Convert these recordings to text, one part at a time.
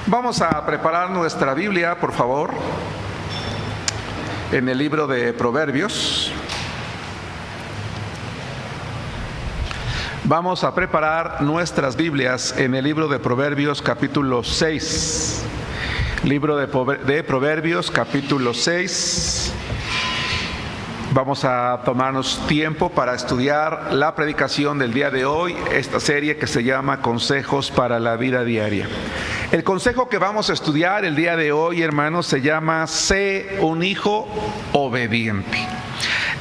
Vamos a preparar nuestra Biblia, por favor, en el libro de Proverbios. Vamos a preparar nuestras Biblias en el libro de Proverbios capítulo 6. Libro de Proverbios capítulo 6. Vamos a tomarnos tiempo para estudiar la predicación del día de hoy, esta serie que se llama Consejos para la Vida Diaria. El consejo que vamos a estudiar el día de hoy, hermanos, se llama Sé un hijo obediente.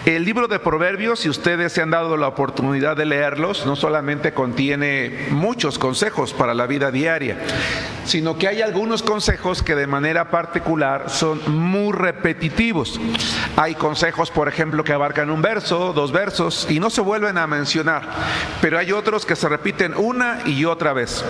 El libro de Proverbios, si ustedes se han dado la oportunidad de leerlos, no solamente contiene muchos consejos para la vida diaria, sino que hay algunos consejos que de manera particular son muy repetitivos. Hay consejos, por ejemplo, que abarcan un verso, dos versos y no se vuelven a mencionar, pero hay otros que se repiten una y otra vez.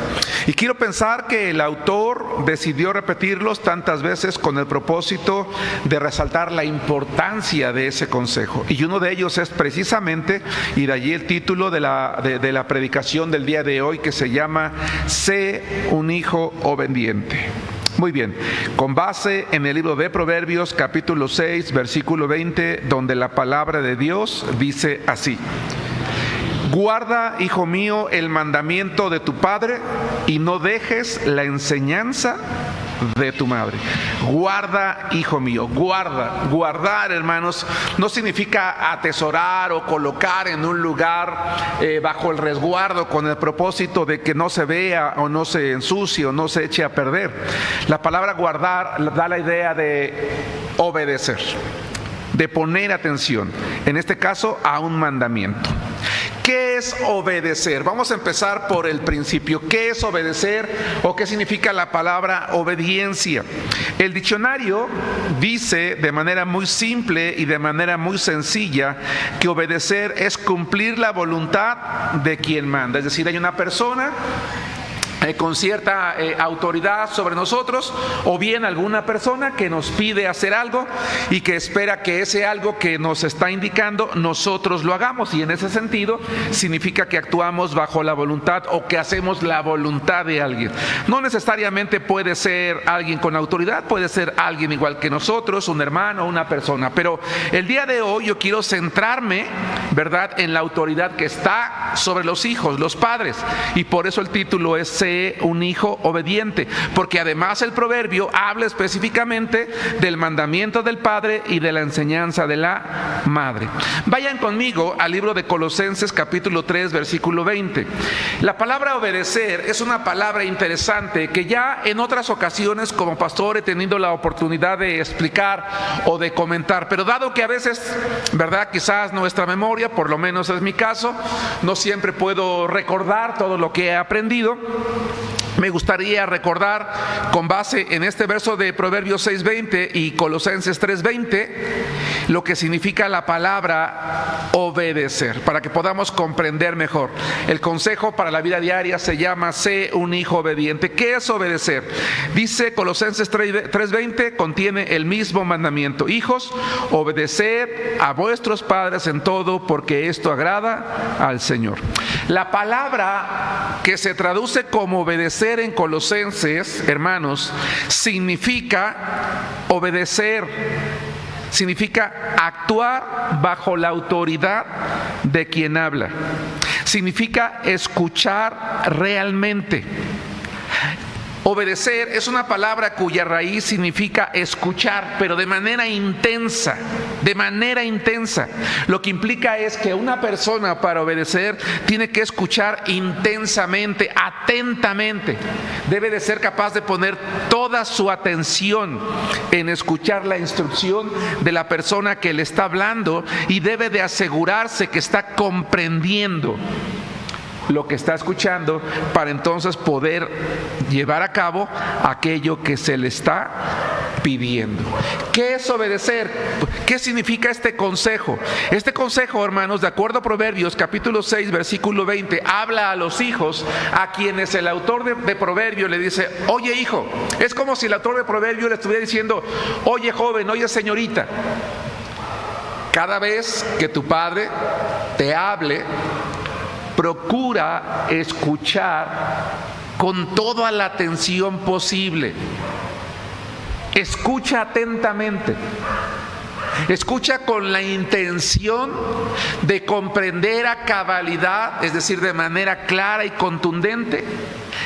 Y quiero pensar que el autor decidió repetirlos tantas veces con el propósito de resaltar la importancia de ese consejo. Y uno de ellos es precisamente, y de allí el título de la predicación del día de hoy, que se llama Sé un hijo obediente. Muy bien, con base en el libro de Proverbios capítulo 6, versículo 20, donde la palabra de Dios dice así: Guarda, hijo mío, el mandamiento de tu padre y no dejes la enseñanza de tu madre. Guarda, hijo mío, guarda. Guardar, hermanos, no significa atesorar o colocar en un lugar bajo el resguardo con el propósito de que no se vea o no se ensucie o no se eche a perder. La palabra guardar da la idea de obedecer, de poner atención, en este caso a un mandamiento. ¿Qué es obedecer? Vamos a empezar por el principio. ¿Qué es obedecer o qué significa la palabra obediencia? El diccionario dice de manera muy simple y de manera muy sencilla que obedecer es cumplir la voluntad de quien manda. Es decir, hay una persona con cierta autoridad sobre nosotros, o bien alguna persona que nos pide hacer algo y que espera que ese algo que nos está indicando nosotros lo hagamos, y en ese sentido significa que actuamos bajo la voluntad o que hacemos la voluntad de alguien. No necesariamente puede ser alguien con autoridad, puede ser alguien igual que nosotros, un hermano, una persona, pero el día de hoy yo quiero centrarme, ¿verdad?, en la autoridad que está sobre los hijos, los padres, y por eso el título es Sé un hijo obediente, porque además el proverbio habla específicamente del mandamiento del padre y de la enseñanza de la madre. Vayan conmigo al libro de Colosenses capítulo 3 versículo 20. La palabra obedecer es una palabra interesante que ya en otras ocasiones como pastor he tenido la oportunidad de explicar o de comentar, pero dado que a veces, ¿verdad?, quizás nuestra memoria, por lo menos es mi caso, no siempre puedo recordar todo lo que he aprendido. Me gustaría recordar, con base en este verso de Proverbios 6:20 y Colosenses 3:20, lo que significa la palabra obedecer, para que podamos comprender mejor. El consejo para la vida diaria se llama Sé un hijo obediente. ¿Qué es obedecer? Dice Colosenses 3:20, contiene el mismo mandamiento: hijos, obedeced a vuestros padres en todo, porque esto agrada al Señor. La palabra que se traduce como obedecer en Colosenses, hermanos, significa obedecer, significa actuar bajo la autoridad de quien habla, significa escuchar realmente. Obedecer es una palabra cuya raíz significa escuchar, pero de manera intensa, de manera intensa. Lo que implica es que una persona, para obedecer, tiene que escuchar intensamente, atentamente. Debe de ser capaz de poner toda su atención en escuchar la instrucción de la persona que le está hablando, y debe de asegurarse que está comprendiendo lo que está escuchando para entonces poder llevar a cabo aquello que se le está pidiendo. ¿Qué es obedecer? ¿Qué significa este consejo? Este consejo, hermanos, de acuerdo a Proverbios capítulo 6 versículo 20, habla a los hijos a quienes el autor de Proverbios le dice: oye, hijo. Es como si el autor de Proverbios le estuviera diciendo: oye, joven, oye, señorita, cada vez que tu padre te hable, procura escuchar con toda la atención posible. Escucha atentamente. Escucha con la intención de comprender a cabalidad, es decir, de manera clara y contundente,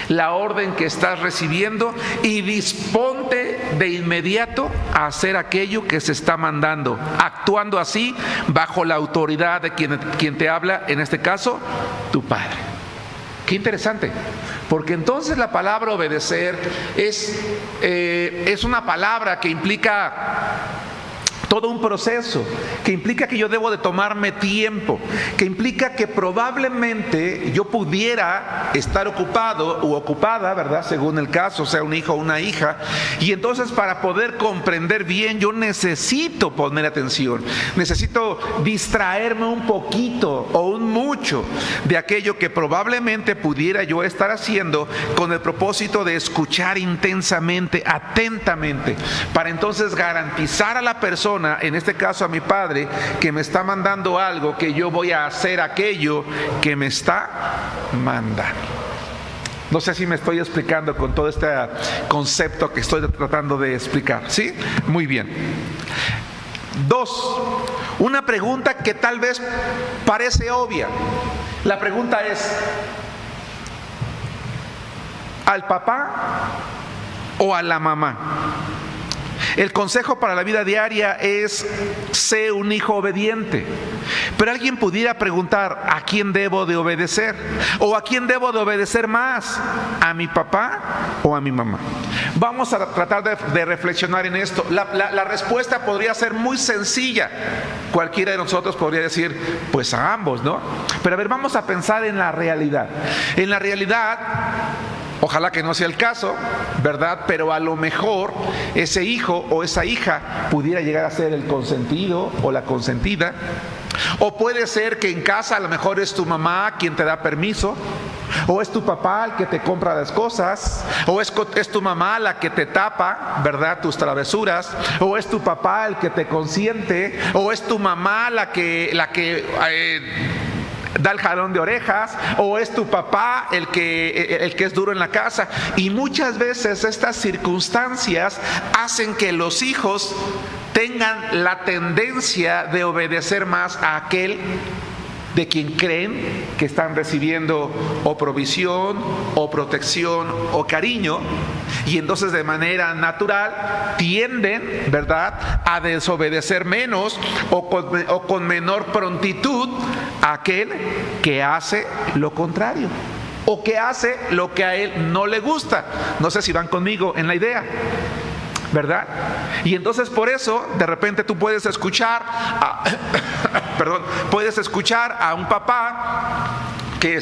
la orden que estás recibiendo, y disponte de inmediato a hacer aquello que se está mandando, actuando así bajo la autoridad de quien te habla, en este caso, tu padre. Qué interesante, porque entonces la palabra obedecer es una palabra que implica todo un proceso, que implica que yo debo de tomarme tiempo, que implica que probablemente yo pudiera estar ocupado u ocupada, ¿verdad? Según el caso, sea un hijo o una hija, y entonces para poder comprender bien yo necesito poner atención, necesito distraerme un poquito o un mucho de aquello que probablemente pudiera yo estar haciendo con el propósito de escuchar intensamente, atentamente, para entonces garantizar a la persona, en este caso a mi padre, que me está mandando algo, que yo voy a hacer aquello que me está mandando. No sé si me estoy explicando con todo este concepto que estoy tratando de explicar, ¿sí? Muy bien. 2, una pregunta que tal vez parece obvia. La pregunta es: ¿al papá o a la mamá? El consejo para la vida diaria es: sé un hijo obediente. Pero alguien pudiera preguntar: ¿a quién debo de obedecer? ¿O a quién debo de obedecer más? ¿A mi papá o a mi mamá? Vamos a tratar de reflexionar en esto. La respuesta podría ser muy sencilla. Cualquiera de nosotros podría decir: pues a ambos, ¿no? Pero a ver, vamos a pensar en la realidad. En la realidad, ojalá que no sea el caso, ¿verdad? Pero a lo mejor ese hijo o esa hija pudiera llegar a ser el consentido o la consentida. O puede ser que en casa a lo mejor es tu mamá quien te da permiso, o es tu papá el que te compra las cosas, o es tu mamá la que te tapa, ¿verdad?, tus travesuras, o es tu papá el que te consiente, o es tu mamá la que da el jalón de orejas, o es tu papá el que es duro en la casa. Y muchas veces estas circunstancias hacen que los hijos tengan la tendencia de obedecer más a aquel de quien creen que están recibiendo o provisión, o protección, o cariño, y entonces de manera natural tienden, ¿verdad?, a desobedecer menos o con menor prontitud a aquel que hace lo contrario, o que hace lo que a él no le gusta. No sé si van conmigo en la idea, ¿verdad? Y entonces por eso de repente tú puedes escuchar puedes escuchar a un papá que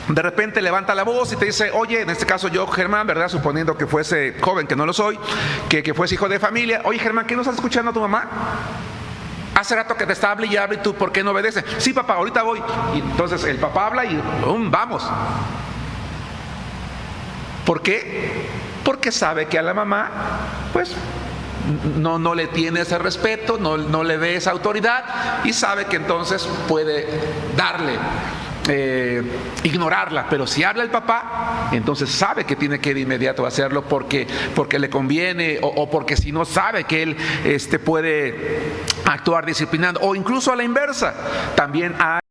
de repente levanta la voz y te dice: oye, en este caso yo, Germán, ¿verdad?, suponiendo que fuese joven, que no lo soy, que fuese hijo de familia: oye, Germán, ¿qué no estás escuchando a tu mamá? Hace rato que te está hable y hable, y tú, ¿por qué no obedeces? Sí, papá, ahorita voy. Y entonces el papá habla y vamos. ¿Por qué? Porque sabe que a la mamá, pues, no le tiene ese respeto, no le ve esa autoridad, y sabe que entonces puede darle, ignorarla. Pero si habla el papá, entonces sabe que tiene que de inmediato hacerlo porque le conviene, o porque si no, sabe que él puede actuar disciplinando. O incluso a la inversa, también hay